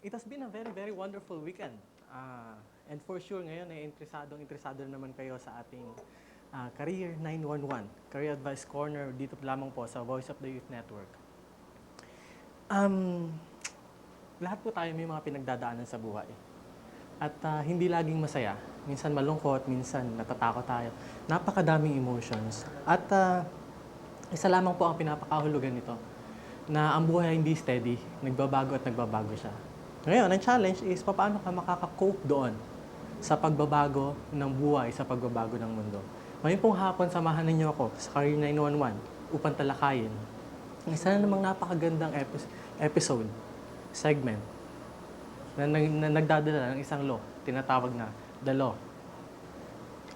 It has been a very, very wonderful weekend. And for sure ngayon ay interesado naman kayo sa ating Career 911, Career Advice Corner dito lamang po sa Voice of the Youth Network. Lahat po tayo may mga pinagdadaanan sa buhay. At hindi laging masaya. Minsan malungkot, minsan natatakot tayo. Napakadaming emotions. At isa lamang po ang pinapakahulugan nito, na ang buhay hindi steady, nagbabago at nagbabago siya. Ngayon, ang challenge is paano ka makaka-cope doon sa pagbabago ng buhay, sa pagbabago ng mundo. Ngayon pong hapon, samahan ninyo ako sa Career 911 upang talakayin ang isa na namang napakagandang episode, segment, na nagdadala ng isang law, tinatawag na the law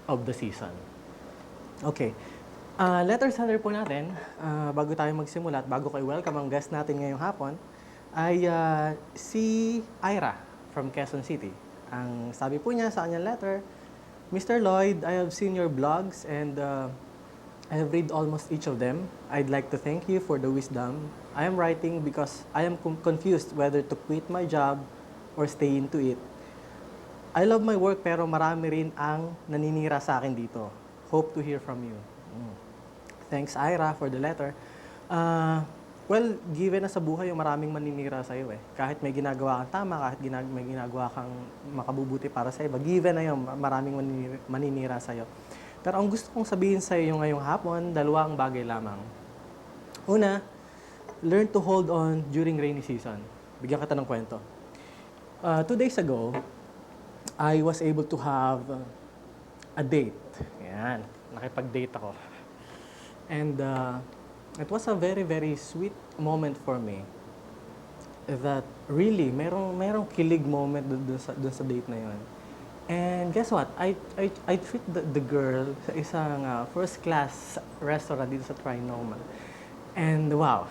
of the season. Okay. Letter sender po natin, bago tayo magsimula at bago ko i-welcome ang guest natin ngayong hapon, ay si Ira from Quezon City. Ang sabi po niya sa kanyang letter, Mr. Lloyd, I have seen your blogs and I have read almost each of them. I'd like to thank you for the wisdom. I am writing because I am confused whether to quit my job or stay into it. I love my work pero marami rin ang naninira sa akin dito. Hope to hear from you. Thanks, Ira, for the letter. Well, given na sa buhay yung maraming maninira sa iyo Kahit may ginagawa kang tama, kahit may ginagawa kang makabubuti para sa iba, given na yun, maraming maninira sa iyo. Pero ang gusto kong sabihin sa iyo ngayong hapon, dalawang bagay lamang. Una, learn to hold on during rainy season. Bigyan kita ng kwento. 2 days ago, I was able to have a date. Yan, nakipag-date ako. And it was a very, very sweet moment for me that really, merong kilig moment dun sa date na yun. And guess what? I treat the girl sa isang first-class restaurant dito sa Trinoma. And wow,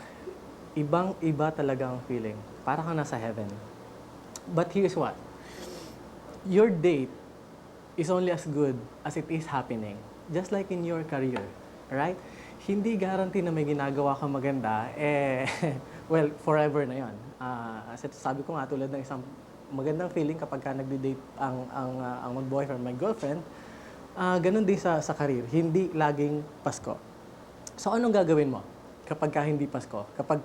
ibang-iba talaga ang feeling. Para kang nasa heaven. But here's what. Your date is only as good as it is happening. Just like in your career, right? Hindi guarantee na may ginagawa kang maganda, well, forever na yon. Sabi ko nga, tulad ng isang magandang feeling kapag ka nagde-date ang mag-boyfriend, mag-girlfriend, ganun din sa career. Hindi laging Pasko. So, anong gagawin mo kapag ka hindi Pasko? Kapag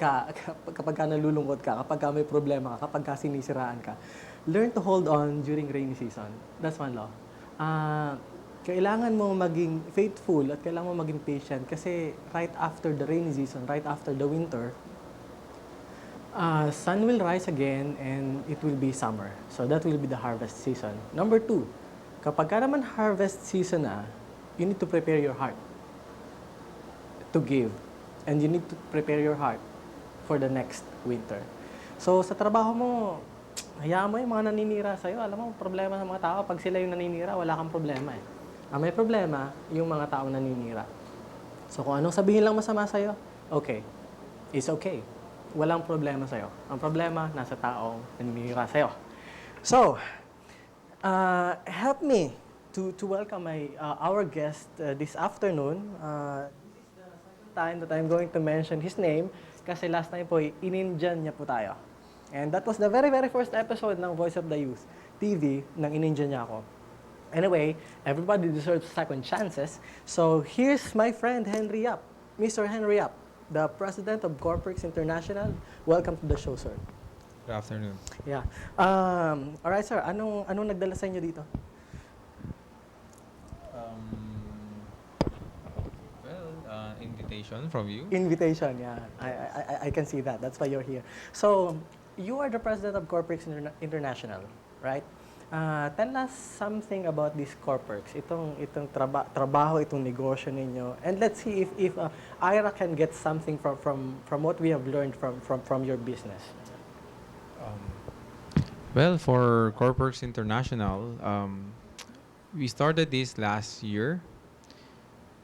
ka nalulungkot ka, kapag ka may problema ka, kapag ka sinisiraan ka? Learn to hold on during rainy season. That's one law. Kailangan mo maging faithful at kailangan mo maging patient kasi right after the rainy season, right after the winter, sun will rise again and it will be summer. So that will be the harvest season. Number 2, kapag ka naman harvest season na, you need to prepare your heart to give. And you need to prepare your heart for the next winter. So sa trabaho mo, hayaan mo yung mga naninira sa'yo. Alam mo, problema ng mga tao, pag sila yung naninira, wala kang problema Ang may problema, yung mga taong naninira. So kung anong sabihin lang masama sa'yo, okay. It's okay. Walang problema sa'yo. Ang problema, nasa taong naninira sa'yo. So, help me to welcome our guest this afternoon. This is the second time that I'm going to mention his name kasi last time po, in-Indian niya po tayo. And that was the very, very first episode ng Voice of the Youth TV nang in-Indian niya ako. Anyway, everybody deserves second chances. So here's my friend Henry Yap, Mr. Henry Yap, the president of Corporix International. Welcome to the show, sir. Good afternoon. Yeah. All right, sir. Anong nagdala sa inyo dito? Invitation from you. Invitation, yeah. I can see that. That's why you're here. So, you are the president of Corporix International, right? Tell us something about this Corporix, itong trabaho, itong negosyo ninyo. And let's see if Ira can get something from what we have learned from your business. Well, for Corporix International, we started this last year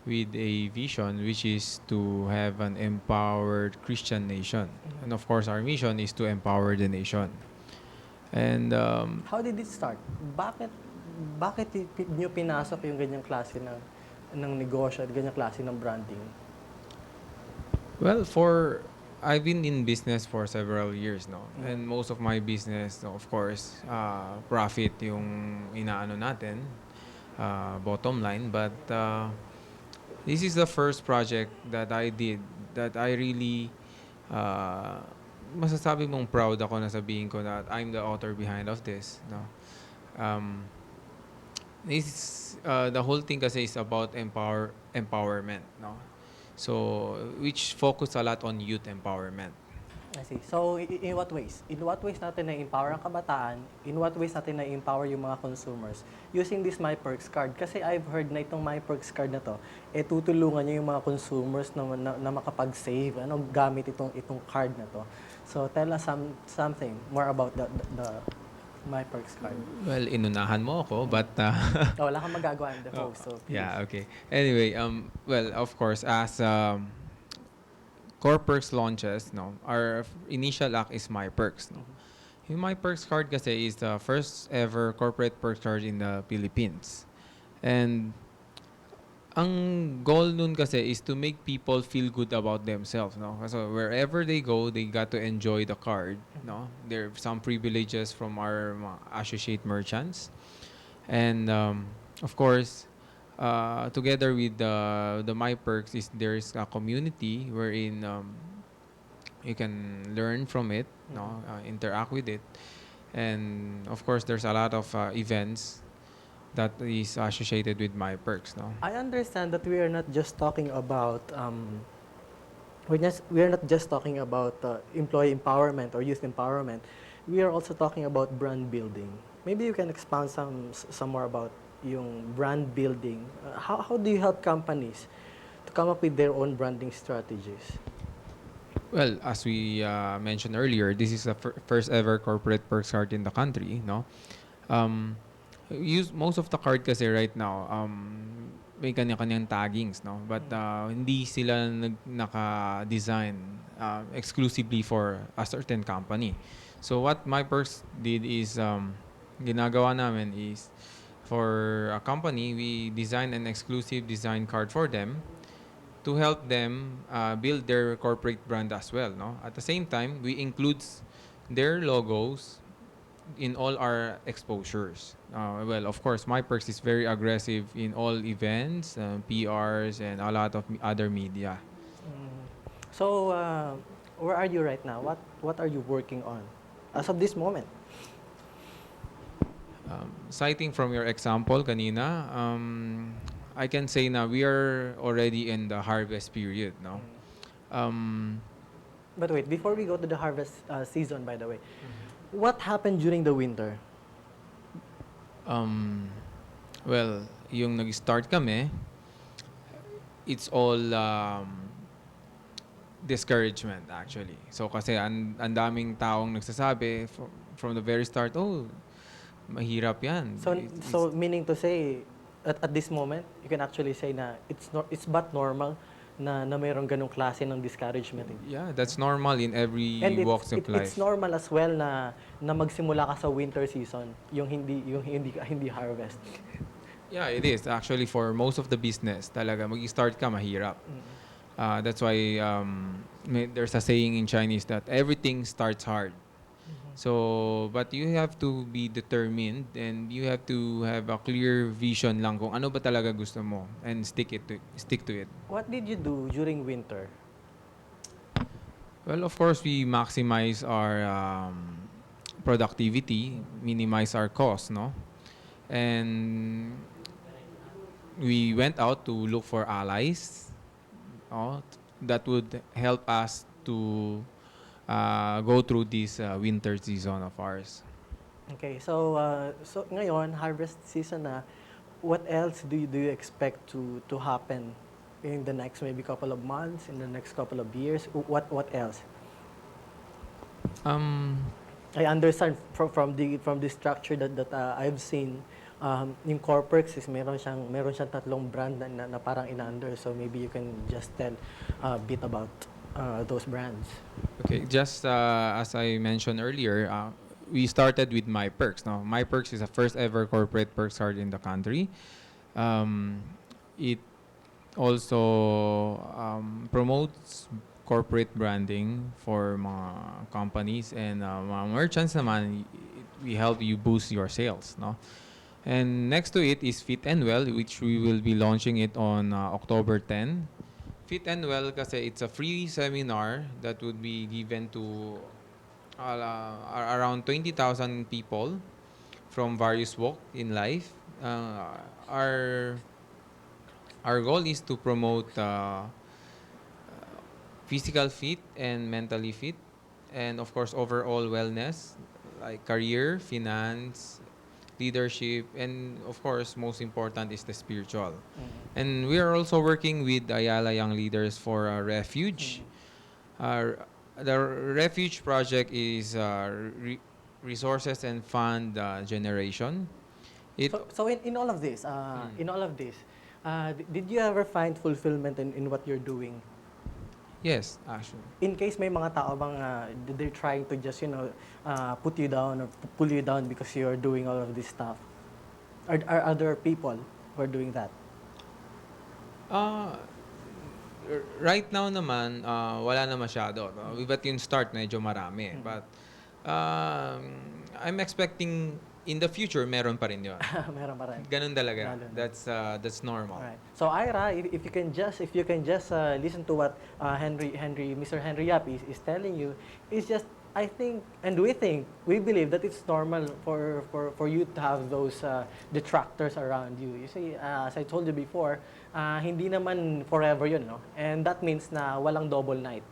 with a vision which is to have an empowered Christian nation. And of course, our mission is to empower the nation. And how did it start? Bakit niyo pinasok yung ganyang klase ng negosyo at ganyang klase ng branding? well, for I've been in business for several years, no? And most of my business, no, of course, profit yung inaano natin, bottom line. But this is the first project that I did that I really, uh, masasabi mong proud ako na sabihin ko that I'm the author behind of this, no? Um, this, the whole thing kasi is about empowerment, no? So, which focus a lot on youth empowerment. I see. So, in what ways? In what ways natin na-empower ang kabataan? In what ways natin na-empower yung mga consumers? Using this My Perks card. Kasi I've heard na itong My Perks card na to, tutulungan niya yung mga consumers na makapag-save, gamit itong card na to. So, tell us something more about the My Perks card. Well, inunahan mo ako, but Wala kang magagawa in the host, so please. yeah, okay. Anyway, well, of course, as Core Perks launches, no, our initial act is My Perks, no. Yung My Perks card kasi is the first ever corporate perks card in the Philippines. And ang goal nun kasi is to make people feel good about themselves, no? So wherever they go, they got to enjoy the card, no? There are some privileges from our associate merchants. And of course, together with the My Perks is there's a community wherein you can learn from it, no, interact with it, and of course there's a lot of events that is associated with My Perks, no. I understand that we are not just talking about we are not just talking about employee empowerment or youth empowerment. We are also talking about brand building. Maybe you can expound some more about yung brand building. How do you help companies to come up with their own branding strategies? Well, as we mentioned earlier, this is the first ever corporate perks card in the country, no. Use most of the card kasi right now, may kanya-kanyang taggings, no? But hindi sila naka-design exclusively for a certain company. So what My Perks did is, ginagawa namin is, for a company, we design an exclusive design card for them to help them build their corporate brand as well, no? At the same time, we include their logos in all our exposures. Well, of course, My Perks is very aggressive in all events, PRs, and a lot of other media. So, where are you right now? What are you working on as of this moment? Citing from your example kanina, I can say na we are already in the harvest period, no? But wait, before we go to the harvest season, by the way, what happened during the winter? Well, yung nag-start kami, it's all discouragement actually. So kasi ang daming taong nagsasabi from the very start, oh, mahirap yan. So meaning to say, at this moment, you can actually say na it's but normal na mayroong ganong klase ng discouragement. Yeah, that's normal in every walks of life. It's normal as well na magsimula ka sa winter season, yung hindi harvest. Yeah, it is. Actually, for most of the business, talaga, mag-start ka, mahirap. That's why there's a saying in Chinese that everything starts hard. So, but you have to be determined and you have to have a clear vision lang kung ano ba talaga gusto mo and stick to it. What did you do during winter? Well, of course, we maximize our productivity, minimize our costs, no? And we went out to look for allies, that would help us to go through this winter season of ours. Okay, so ngayon harvest season na. What else do you expect to happen in the next maybe couple of months, in the next couple of years? What else? I understand from the structure that I've seen, yung Corpex is meron siyang tatlong brand na parang in-under. So maybe you can just tell a bit about those brands. Okay, just as I mentioned earlier, we started with My Perks. Now, My Perks is the first ever corporate perks card in the country. It also promotes corporate branding for mga companies and mga merchants naman, we help you boost your sales, no? And next to it is Fit and Well, which we will be launching it on October 10. Fit and Well kasi it's a free seminar that would be given to around 20,000 people from various walk in life. Our goal is to promote physical fit and mentally fit, and of course overall wellness like career, finance, leadership, and of course most important is the spiritual. And we are also working with Ayala Young Leaders for a refuge. The refuge project is resources and fund generation. It So in all of this, did you ever find fulfillment in what you're doing? Yes, actually. In case may mga tao bang they're trying to just, put you down or pull you down because you're doing all of this stuff. Are other people who are doing that? Uh, right now naman, wala na masyado. No? But yung start, medyo marami. But I'm expecting in the future, meron pa rin yun. Meron pa rin. Ganun talaga. Lalo na. That's normal. Alright. So Ira, if you can just listen to what Mr. Henry Yap is telling you, it's just I think and we believe that it's normal for you to have those detractors around you. You see, as I told you before, hindi naman forever yun, no? And that means na walang double night.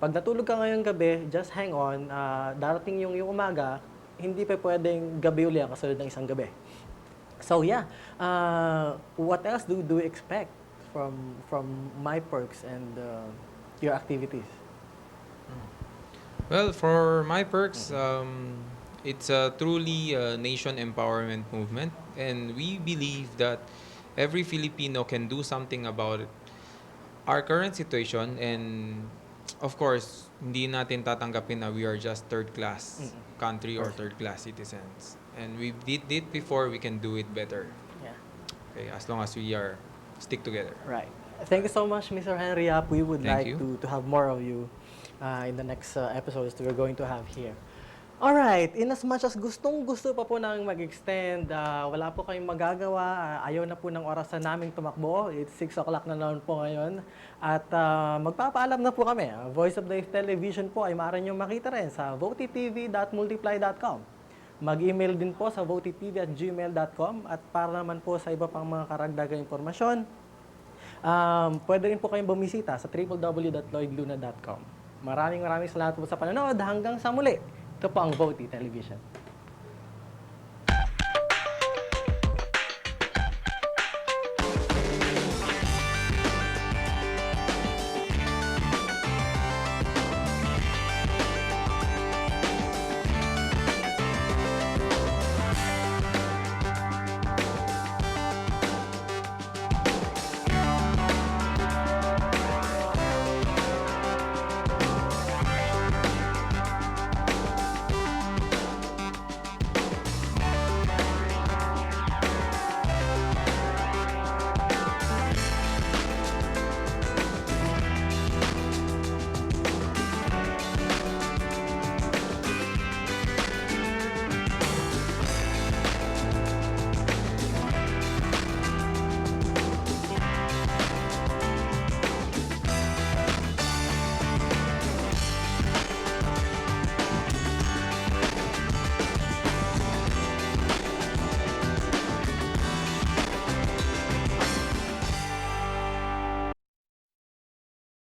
Pag natulog ka ngayong gabi, just hang on. Darating yung umaga, hindi pa pwedeng gabi uli ang kasunod ng isang gabi. So yeah, what else do you expect from My Perks and your activities? Well, for My Perks, it's a truly nation empowerment movement, and we believe that every Filipino can do something about it. Our current situation, and of course, hindi natin tatanggapin na we are just third-class country or third-class citizens. And we did it before, we can do it better. Yeah. Okay, as long as we are stick together. Right. Thank you so much, Mr. Henry Yap. We would Thank like you. to have more of you in the next episodes that we're going to have here. Alright, in as much as gustong-gusto pa po nang mag-extend, wala po kayong magagawa, ayaw na po ng orasan naming tumakbo, it's 6 o'clock na naman po ngayon, at magpapaalam na po kami. Voice of Life Television po ay maaari nyo makita rin sa votitv.multiply.com. Mag-email din po sa votitv@gmail.com, at para naman po sa iba pang mga karagdagang impormasyon, pwede rin po kayong bumisita sa www.lloydluna.com. Maraming salamat po sa panonood. Hanggang sa muli. Ito po ang Voti Television.